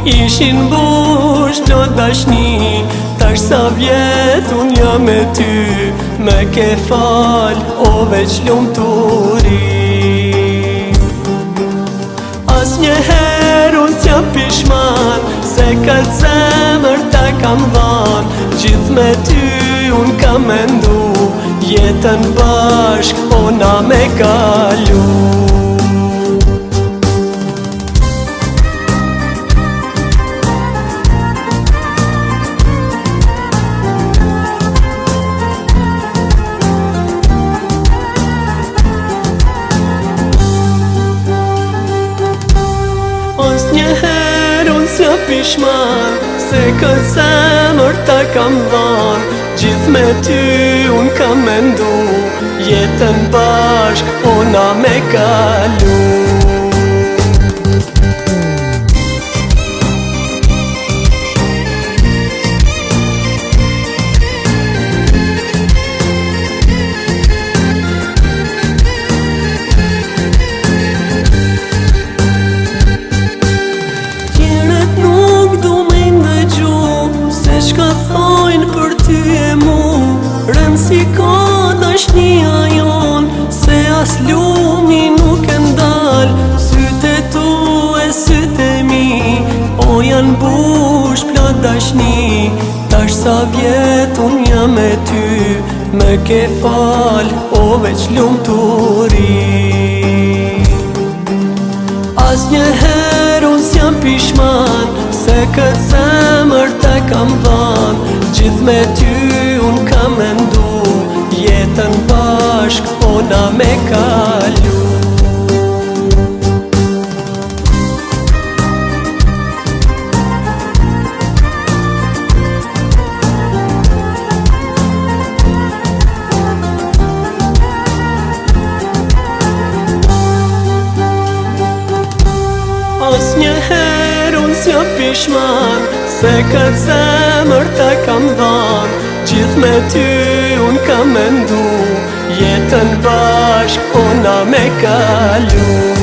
Ishin bush plot dashni, tash sa vjet unë jam me ty. Me ke fal, o veç lumturi. As njëherë unë s'jam pishman, se këtë zemër ta kam dhan. Gjithë me ty unë kam mendu, jetën bashk ona me kalu. As njëherë unë s'jam pishman, se këtë zemër ta kam dhan. Gjithë me ty unë kam mendu, jetën bashk ona me kalu. Si ka dashnia jon, se as lumi nuk e ndal. Sytë tu e sytë mi, o janë bush plot dashni. Tash sa vjet unë jam me ty, me ke fal, o veç lumturi. As njëherë unë s'jam pishman, se këtë zemër ta kam dhan. Gjithë me ty unë kam mendu, jetën bashk ona me kalu. As njëherë unë s'jam pishman, se këtë zemër ta kam dhan. Gjithë me ty unë kam mendu, jetën bashk ona me kalu.